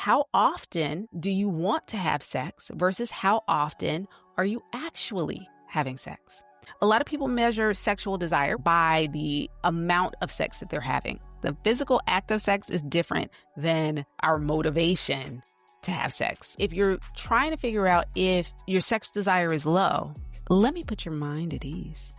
how often do you want to have sex versus how often are you actually having sex? A lot of people measure sexual desire by the amount of sex that they're having. The physical act of sex is different than our motivation to have sex. If you're trying to figure out if your sex desire is low, let me put your mind at ease.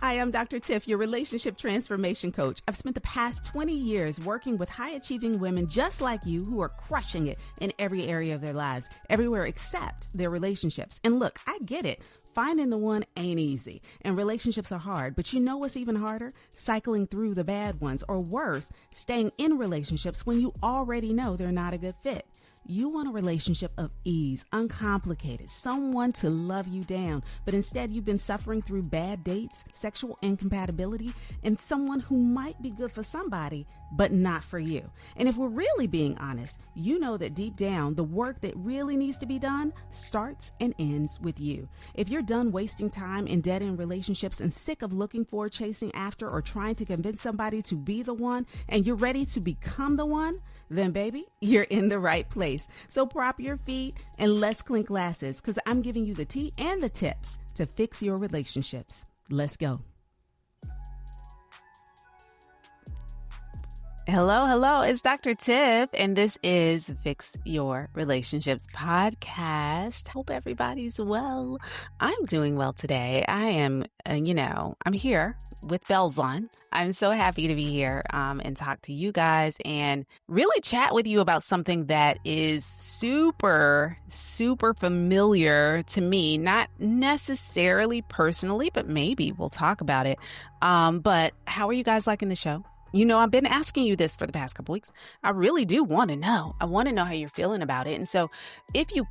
Hi, I'm Dr. Tiff, your relationship transformation coach. I've spent the past 20 years working with high-achieving women just like you who are crushing it in every area of their lives, everywhere except their relationships. And look, I get it. Finding the one ain't easy, and relationships are hard. But you know what's even harder? Cycling through the bad ones, or worse, staying in relationships when you already know they're not a good fit. You want a relationship of ease, uncomplicated, someone to love you down, but instead you've been suffering through bad dates, sexual incompatibility, and someone who might be good for somebody, but not for you. And if we're really being honest, you know that deep down, the work that really needs to be done starts and ends with you. If you're done wasting time in dead-end relationships and sick of looking for, chasing after, or trying to convince somebody to be the one, and you're ready to become the one, then baby, you're in the right place. So prop your feet and let's clink glasses, because I'm giving you the tea and the tips to fix your relationships. Let's go. Hello, it's Dr. Tiff, and this is Fix Your Relationships podcast. Hope everybody's well. I'm doing well today. I am, I'm here with bells on. I'm so happy to be here and talk to you guys and really chat with you about something that is super, super familiar to me, not necessarily personally, but maybe we'll talk about it. But how are you guys liking the show? You know, I've been asking you this for the past couple weeks. I really do want to know. I want to know how you're feeling about it. And so if you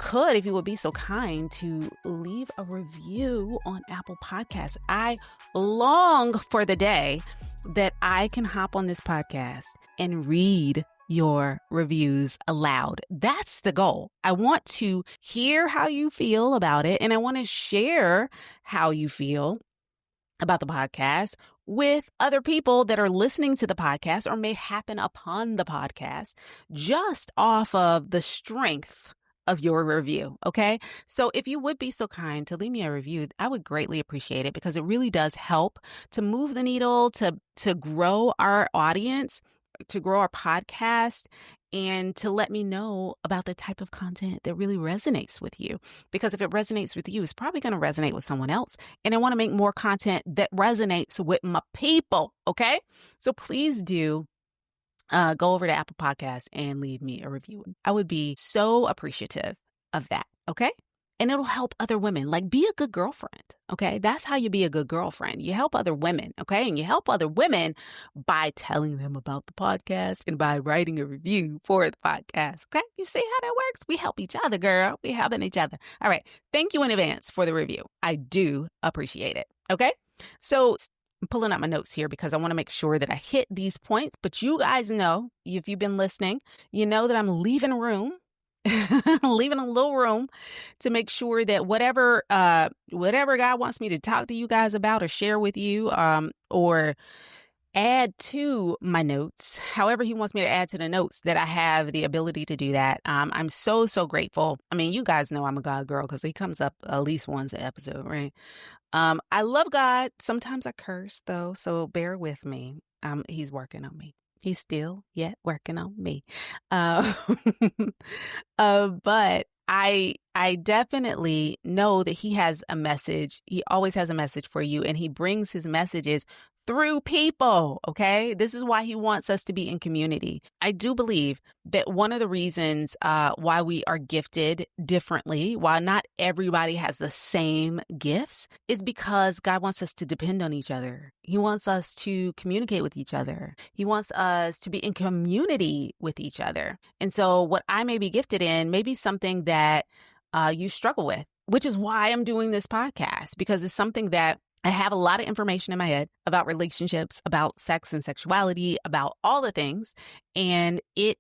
would be so kind to leave a review on Apple Podcasts. I long for the day that I can hop on this podcast and read your reviews aloud. That's the goal. I want to hear how you feel about it, and I want to share how you feel about the podcast with other people that are listening to the podcast or may happen upon the podcast just off of the strength of your review. Okay. So if you would be so kind to leave me a review, I would greatly appreciate it, because it really does help to move the needle, to grow our audience, to grow our podcast, and to let me know about the type of content that really resonates with you. Because if it resonates with you, it's probably going to resonate with someone else. And I want to make more content that resonates with my people. Okay. So please do go over to Apple Podcasts and leave me a review. I would be so appreciative of that. Okay. And it'll help other women. Like, be a good girlfriend. Okay. That's how you be a good girlfriend. You help other women. Okay. And you help other women by telling them about the podcast and by writing a review for the podcast. Okay. You see how that works? We help each other, girl. We helping each other. All right. Thank you in advance for the review. I do appreciate it. Okay. So I'm pulling up my notes here because I want to make sure that I hit these points. But you guys know, if you've been listening, you know that I'm leaving room. Leaving a little room to make sure that whatever God wants me to talk to you guys about or share with you, or add to my notes, however he wants me to add to the notes, that I have the ability to do that. I'm so grateful. I mean, you guys know I'm a God girl because he comes up at least once an episode, right? I love God. Sometimes I curse though, so bear with me. He's working on me. He's still yet working on me. But I definitely know that he has a message. He always has a message for you, and he brings his messages through people. Okay. This is why he wants us to be in community. I do believe that one of the reasons why we are gifted differently, why not everybody has the same gifts, is because God wants us to depend on each other. He wants us to communicate with each other. He wants us to be in community with each other. And so what I may be gifted in may be something that you struggle with, which is why I'm doing this podcast, because it's something that I have a lot of information in my head about relationships, about sex and sexuality, about all the things. And I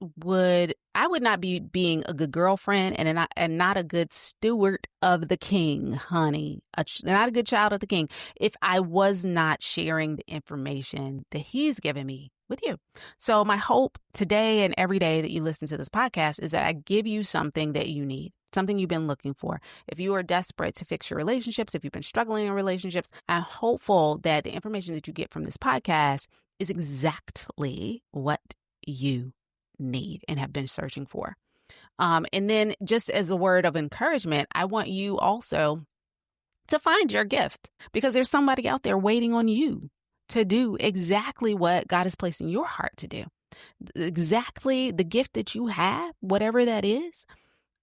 would not be being a good girlfriend and not a good steward of the king, honey, not a good child of the king, if I was not sharing the information that he's given me with you. So my hope today and every day that you listen to this podcast is that I give you something that you need, something you've been looking for. If you are desperate to fix your relationships, if you've been struggling in relationships, I'm hopeful that the information that you get from this podcast is exactly what you need and have been searching for. And then just as a word of encouragement, I want you also to find your gift, because there's somebody out there waiting on you to do exactly what God has placed in your heart to do. Exactly the gift that you have, whatever that is.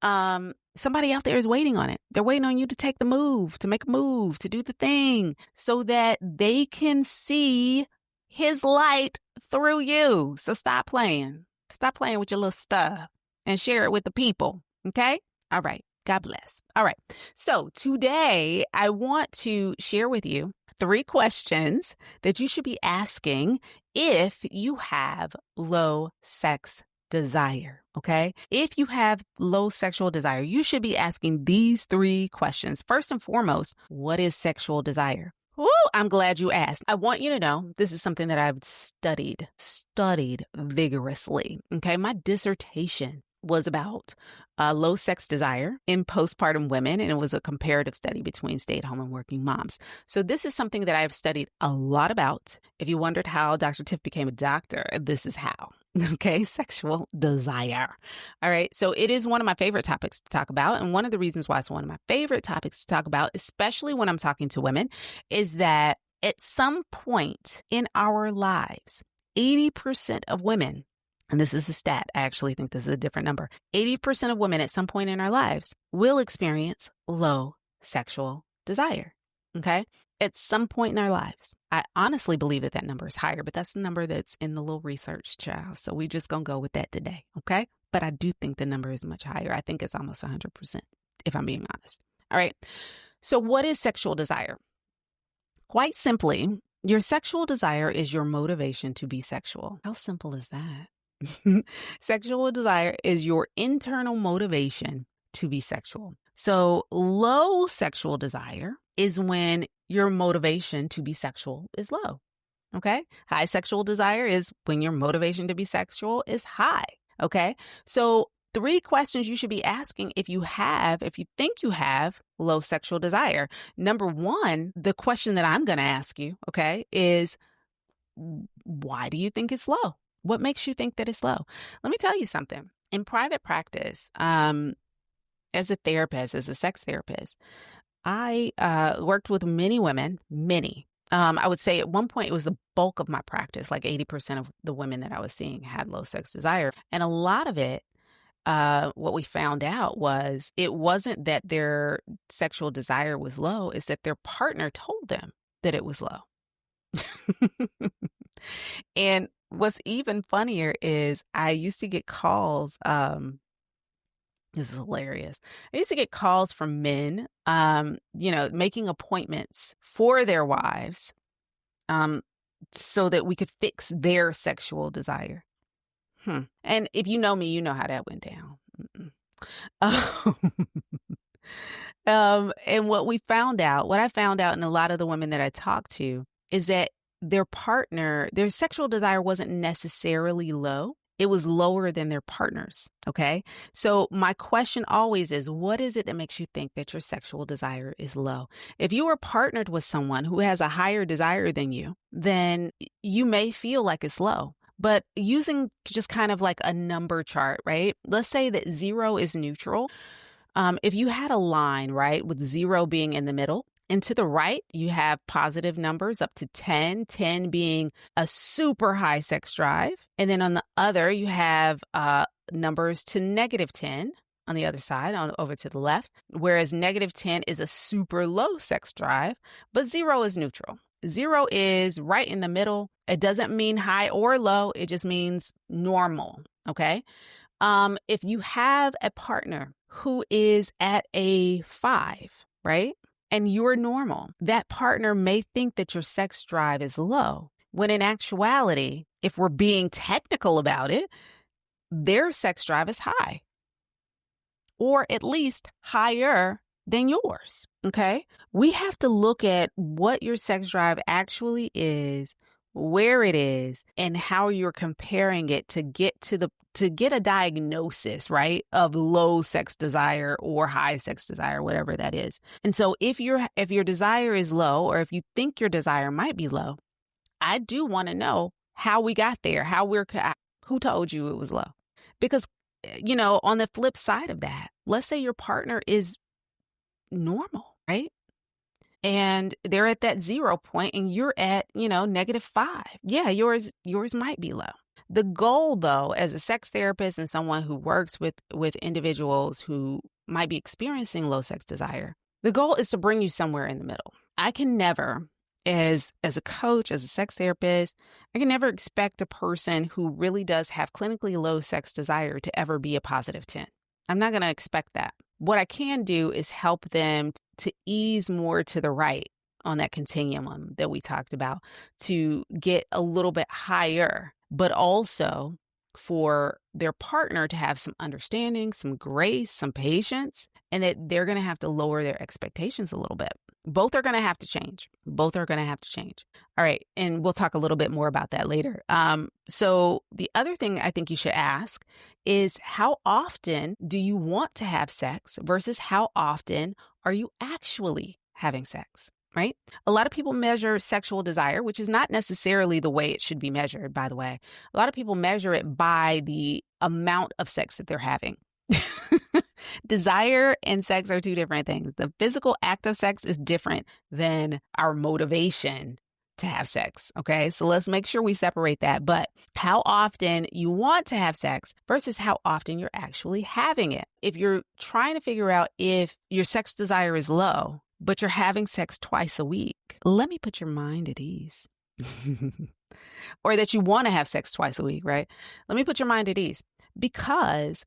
Somebody out there is waiting on it. They're waiting on you to take the move, to make a move, to do the thing so that they can see his light through you. So stop playing. Stop playing with your little stuff and share it with the people. Okay? All right. God bless. All right. So today I want to share with you 3 questions that you should be asking if you have low sex desire. Okay. If you have low sexual desire, you should be asking these 3 questions. First and foremost, what is sexual desire? Ooh, I'm glad you asked. I want you to know this is something that I've studied vigorously. Okay. My dissertation was about low sex desire in postpartum women, and it was a comparative study between stay-at-home and working moms. So this is something that I've studied a lot about. If you wondered how Dr. Tiff became a doctor, this is how. Okay, sexual desire. All right, so it is one of my favorite topics to talk about, and one of the reasons why it's one of my favorite topics to talk about, especially when I'm talking to women, is that at some point in our lives, 80% of women, and this is a stat, I actually think this is a different number, 80% of women at some point in our lives will experience low sexual desire, okay? At some point in our lives. I honestly believe that that number is higher, but that's the number that's in the little research, child. So we just gonna go with that today, okay? But I do think the number is much higher. I think it's almost 100%, if I'm being honest. All right, so what is sexual desire? Quite simply, your sexual desire is your motivation to be sexual. How simple is that? Sexual desire is your internal motivation to be sexual. So low sexual desire is when your motivation to be sexual is low. Okay. High sexual desire is when your motivation to be sexual is high. Okay. So 3 questions you should be asking if you think you have low sexual desire. Number 1, the question that I'm going to ask you, okay, is why do you think it's low? What makes you think that it's low? Let me tell you something. In private practice, as a therapist, as a sex therapist, I worked with many women, many. I would say at one point it was the bulk of my practice, like 80% of the women that I was seeing had low sex desire. And a lot of it, what we found out was it wasn't that their sexual desire was low, it's that their partner told them that it was low. And what's even funnier is I used to get calls. This is hilarious. I used to get calls from men, making appointments for their wives, so that we could fix their sexual desire. And if you know me, you know how that went down. And what I found out in a lot of the women that I talked to is that their partner, their sexual desire wasn't necessarily low. It was lower than their partner's. Okay. So my question always is, what is it that makes you think that your sexual desire is low? If you are partnered with someone who has a higher desire than you, then you may feel like it's low. But using just kind of like a number chart, right? Let's say that 0 is neutral. If you had a line, right, with 0 being in the middle, and to the right, you have positive numbers up to 10, 10 being a super high sex drive. And then on the other, you have numbers to -10 on the other side, over to the left, whereas -10 is a super low sex drive, but 0 is neutral. 0 is right in the middle. It doesn't mean high or low. It just means normal. Okay. If you have a partner who is at a 5, right? And you're normal, that partner may think that your sex drive is low, when in actuality, if we're being technical about it, their sex drive is high, or at least higher than yours. Okay. We have to look at what your sex drive actually is where it is, and how you're comparing it to get a diagnosis, right, of low sex desire or high sex desire, whatever that is. And so if your desire is low, or if you think your desire might be low, I do want to know how we got there, who told you it was low? Because, on the flip side of that, let's say your partner is normal, right? And they're at that 0 point and you're at, -5. Yeah, yours might be low. The goal, though, as a sex therapist and someone who works with individuals who might be experiencing low sex desire, the goal is to bring you somewhere in the middle. I can never, as a coach, as a sex therapist, I can never expect a person who really does have clinically low sex desire to ever be a positive 10. I'm not going to expect that. What I can do is help them to ease more to the right on that continuum that we talked about, to get a little bit higher, but also for their partner to have some understanding, some grace, some patience, and that they're going to have to lower their expectations a little bit. Both are going to have to change. Both are going to have to change. All right. And we'll talk a little bit more about that later. So the other thing I think you should ask is, how often do you want to have sex versus how often are you actually having sex? Right? A lot of people measure sexual desire, which is not necessarily the way it should be measured, by the way. A lot of people measure it by the amount of sex that they're having. Desire and sex are two different things. The physical act of sex is different than our motivation to have sex. Okay. So let's make sure we separate that. But how often you want to have sex versus how often you're actually having it. If you're trying to figure out if your sex desire is low, but you're having sex twice a week, let me put your mind at ease. Or that you want to have sex twice a week, right? Let me put your mind at ease. Because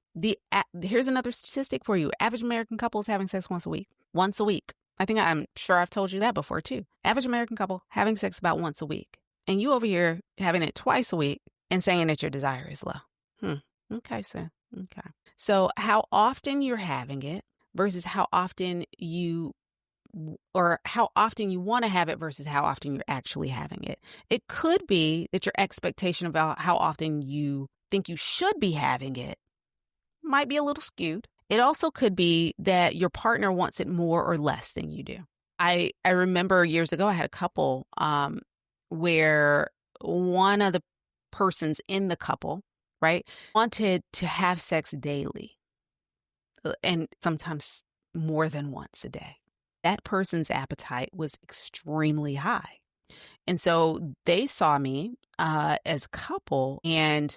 here's another statistic for you. Average American couple is having sex once a week. Once a week. I'm sure I've told you that before too. Average American couple having sex about once a week. And you over here having it twice a week and saying that your desire is low. Okay, sir. Okay. So how often you're having it versus how often you want to have it versus how often you're actually having it. It could be that your expectation about how often you think you should be having it might be a little skewed. It also could be that your partner wants it more or less than you do. I remember years ago, I had a couple where one of the persons in the couple, right, wanted to have sex daily and sometimes more than once a day. That person's appetite was extremely high. And so they saw me as a couple and,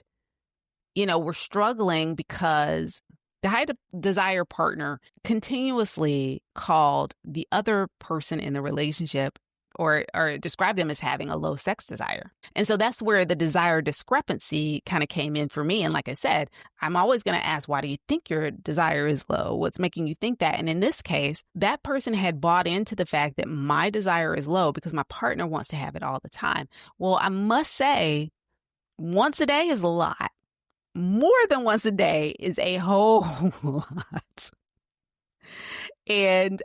we're struggling because the high desire partner continuously called the other person in the relationship or described them as having a low sex desire. And so that's where the desire discrepancy kind of came in for me. And like I said, I'm always going to ask, why do you think your desire is low? What's making you think that? And in this case, that person had bought into the fact that my desire is low because my partner wants to have it all the time. Well, I must say, once a day is a lot. More than once a day is a whole lot. And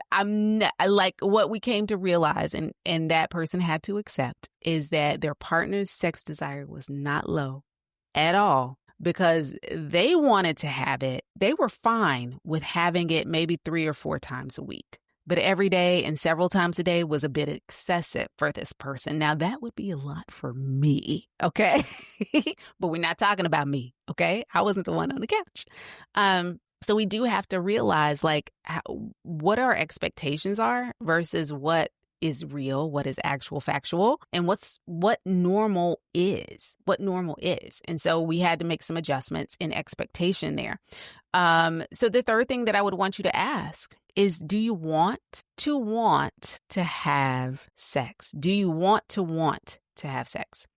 what we came to realize and that person had to accept is that their partner's sex desire was not low at all because they wanted to have it. They were fine with having it maybe 3 or 4 times a week. But every day and several times a day was a bit excessive for this person. Now, that would be a lot for me, okay? But we're not talking about me, okay? I wasn't the one on the couch. So we do have to realize what our expectations are versus what is real, what is actual factual, and what normal is. And so we had to make some adjustments in expectation there. So the third thing that I would want you to ask is, do you want to have sex? Do you want to have sex?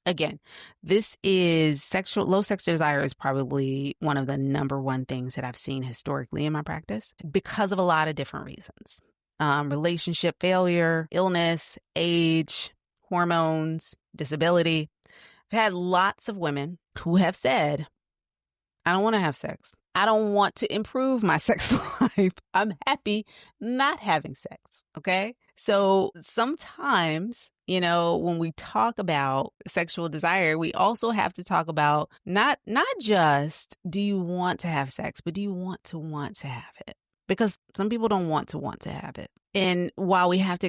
Again, this is low sex desire is probably one of the number one things that I've seen historically in my practice because of a lot of different reasons. Relationship failure, illness, age, hormones, disability. I've had lots of women who have said, I don't want to have sex. I don't want to improve my sex life. I'm happy not having sex. Okay. So sometimes, when we talk about sexual desire, we also have to talk about not just do you want to have sex, but do you want to have it? Because some people don't want to have it. And while we have to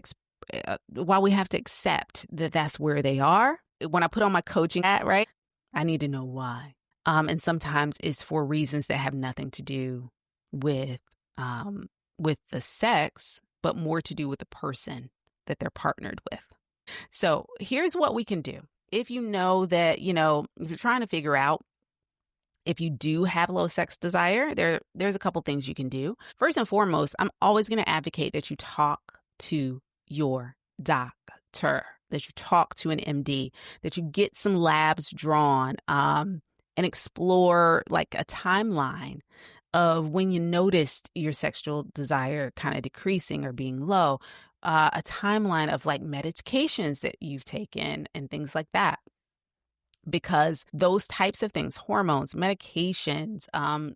accept that that's where they are, when I put on my coaching hat, right, I need to know why. And sometimes it's for reasons that have nothing to do with the sex, but more to do with the person that they're partnered with. So here's what we can do. If you know that, if you're trying to figure out if you do have low sex desire, there's a couple things you can do. First and foremost, I'm always going to advocate that you talk to your doctor, that you talk to an MD, that you get some labs drawn, and explore like a timeline of when you noticed your sexual desire kind of decreasing or being low, a timeline of like medications that you've taken and things like that. Because those types of things, hormones, medications,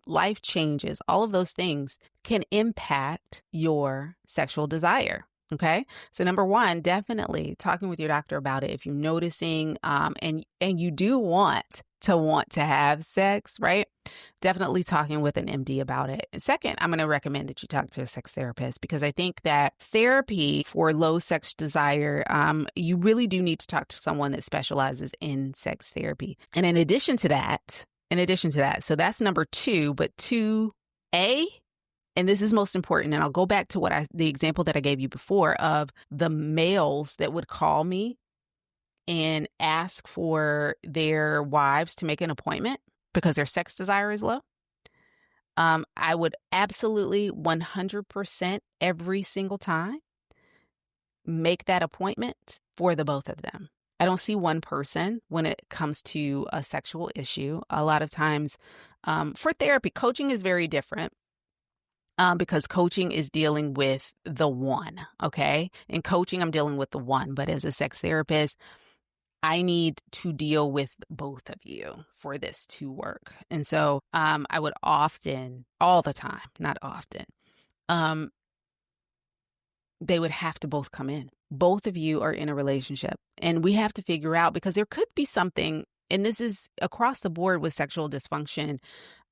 life changes, all of those things can impact your sexual desire. Okay. So number one, definitely talking with your doctor about it. If you're noticing, and you do want to have sex, right? Definitely talking with an MD about it. And second, I'm going to recommend that you talk to a sex therapist, because I think that therapy for low sex desire, you really do need to talk to someone that specializes in sex therapy. And in addition to that, so that's number two, but 2A, and this is most important, and I'll go back to the example that I gave you before of the males that would call me and ask for their wives to make an appointment because their sex desire is low. I would absolutely 100% every single time make that appointment for the both of them. I don't see one person when it comes to a sexual issue. A lot of times for therapy, coaching is very different. Because coaching is dealing with the one, okay? In coaching, I'm dealing with the one, but as a sex therapist, I need to deal with both of you for this to work. And so I would often, all the time, not often, they would have to both come in. Both of you are in a relationship, and we have to figure out, because there could be something, and this is across the board with sexual dysfunction,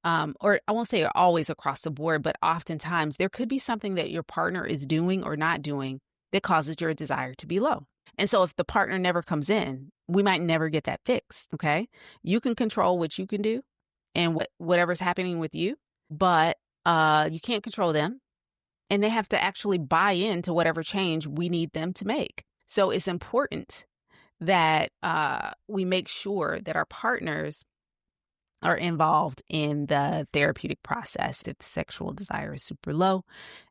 or I won't say always across the board, but oftentimes there could be something that your partner is doing or not doing that causes your desire to be low. And so if the partner never comes in, we might never get that fixed. Okay. You can control what you can do and whatever's happening with you, but you can't control them, and they have to actually buy into whatever change we need them to make. So it's important that we make sure that our partners are involved in the therapeutic process. If the sexual desire is super low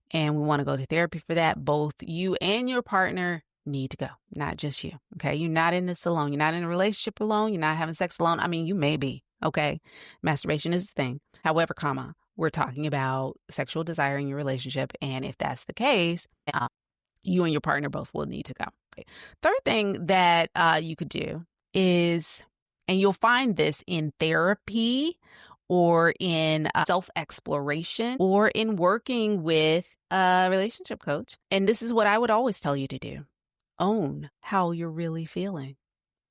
and we want to go to therapy for that, both you and your partner need to go, not just you. Okay. You're not in this alone. You're not in a relationship alone. You're not having sex alone. I mean, you may be. Okay. Masturbation is a thing. However, we're talking about sexual desire in your relationship. And if that's the case, you and your partner both will need to go. Okay. Third thing that you could do is, and you'll find this in therapy or in self-exploration or in working with a relationship coach. And this is what I would always tell you to do. Own how you're really feeling.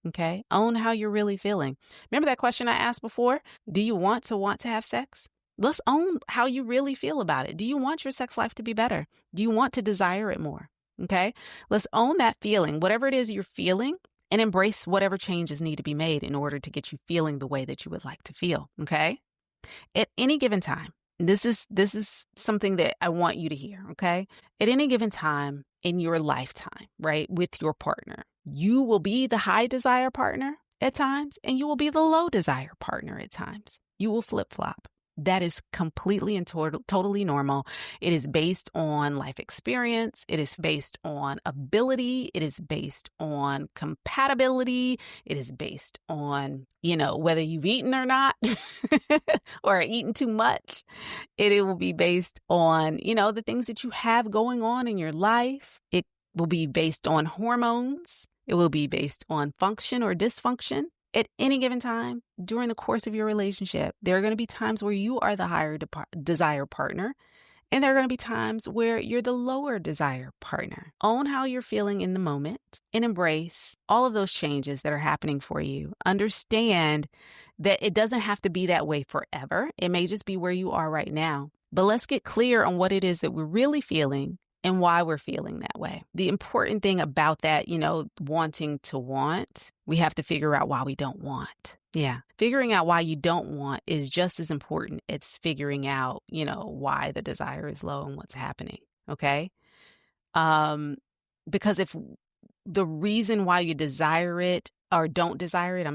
Okay? Own how you're really feeling. Remember that question I asked before? Do you want to have sex? Let's own how you really feel about it. Do you want your sex life to be better? Do you want to desire it more? Okay? Let's own that feeling, whatever it is you're feeling, and embrace whatever changes need to be made in order to get you feeling the way that you would like to feel. Okay? At any given time, this is something that I want you to hear. Okay? At any given time in your lifetime, right, with your partner, you will be the high desire partner at times, and you will be the low desire partner at times. You will flip-flop. That is completely and totally normal. It is based on life experience. It is based on ability. It is based on compatibility. It is based on, whether you've eaten or not or eaten too much. It will be based on, the things that you have going on in your life. It will be based on hormones. It will be based on function or dysfunction. At any given time during the course of your relationship, there are going to be times where you are the higher desire partner, And there are going to be times where you're the lower desire partner. Own how you're feeling in the moment and embrace all of those changes that are happening for you. Understand that it doesn't have to be that way forever. It may just be where you are right now. But let's get clear on what it is that we're really feeling and why we're feeling that way. The important thing about that, wanting to want, we have to figure out why we don't want. Yeah. Figuring out why you don't want is just as important as figuring out, why the desire is low and what's happening. Okay. Because if the reason why you desire it or don't desire it,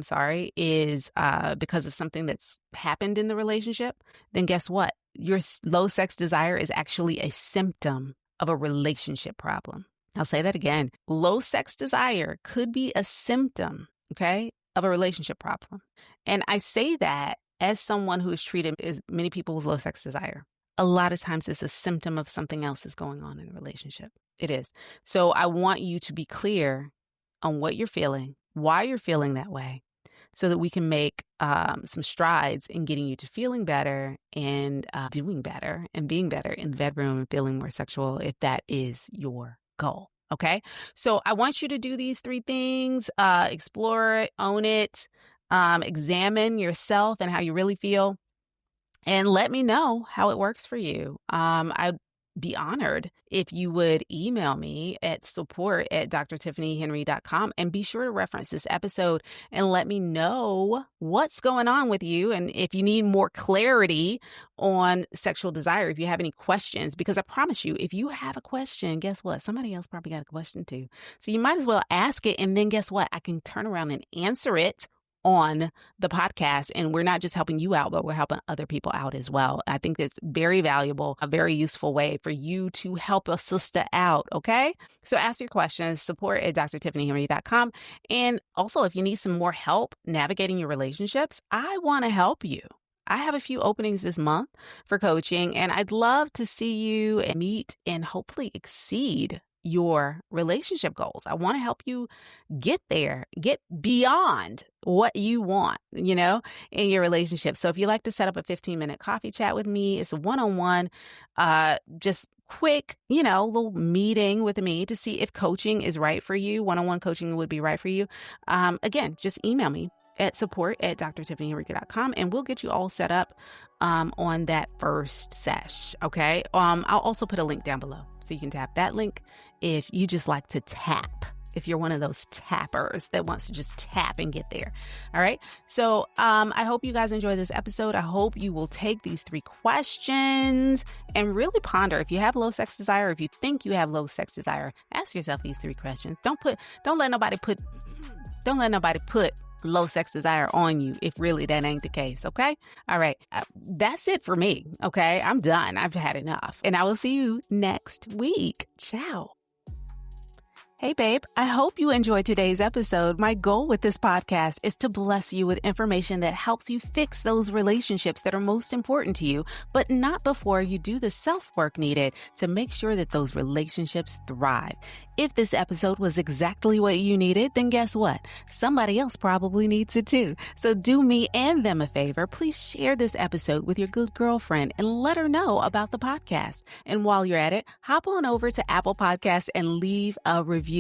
is because of something that's happened in the relationship, then guess what? Your low sex desire is actually a symptom of a relationship problem. I'll say that again. Low sex desire could be a symptom, of a relationship problem. And I say that as someone who has treated as many people with low sex desire. A lot of times it's a symptom of something else is going on in the relationship. It is. So I want you to be clear on what you're feeling, why you're feeling that way, so that we can make some strides in getting you to feeling better and doing better and being better in the bedroom and feeling more sexual if that is your goal. Okay? So I want you to do these 3 things, explore it, own it, examine yourself and how you really feel, and let me know how it works for you. I'd be honored if you would email me at support@drtiffanyhenry.com and be sure to reference this episode and let me know what's going on with you. And if you need more clarity on sexual desire, if you have any questions, because I promise you, if you have a question, guess what? Somebody else probably got a question too. So you might as well ask it. And then guess what? I can turn around and answer it on the podcast. And we're not just helping you out, but we're helping other people out as well. I think it's very valuable, a very useful way for you to help a sister out. Okay. So ask your questions, support@drtiffanyhenry.com. And also, if you need some more help navigating your relationships, I want to help you. I have a few openings this month for coaching, and I'd love to see you meet and hopefully exceed your relationship goals. I want to help you get there, get beyond what you want, in your relationship. So if you'd like to set up a 15-minute coffee chat with me, it's a one-on-one, just quick, little meeting with me to see if coaching is right for you. One-on-one coaching would be right for you. Again, just email me at support@drtiffanyhenry.com and we'll get you all set up on that first sesh. Okay. I'll also put a link down below so you can tap that link if you just like to tap. If you're one of those tappers that wants to just tap and get there. All right. So I hope you guys enjoy this episode. I hope you will take these 3 questions and really ponder. If you have low sex desire, if you think you have low sex desire, ask yourself these 3 questions. Don't let nobody put low sex desire on you if really that ain't the case. Okay. All right. That's it for me. Okay. I'm done. I've had enough. And I will see you next week. Ciao. Hey, babe, I hope you enjoyed today's episode. My goal with this podcast is to bless you with information that helps you fix those relationships that are most important to you, but not before you do the self-work needed to make sure that those relationships thrive. If this episode was exactly what you needed, then guess what? Somebody else probably needs it too. So do me and them a favor. Please share this episode with your good girlfriend and let her know about the podcast. And while you're at it, hop on over to Apple Podcasts and leave a review.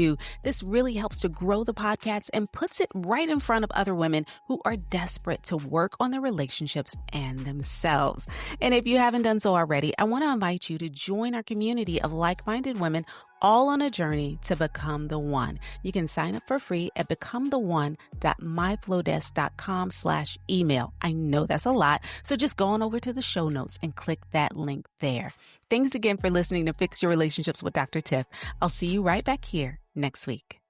This really helps to grow the podcast and puts it right in front of other women who are desperate to work on their relationships and themselves. And if you haven't done so already, I want to invite you to join our community of like-minded women all on a journey to become the one. You can sign up for free at becometheone.myflowdesk.com/email. I know that's a lot, so just go on over to the show notes and click that link there. Thanks again for listening to Fix Your Relationships with Dr. Tiff. I'll see you right back here next week.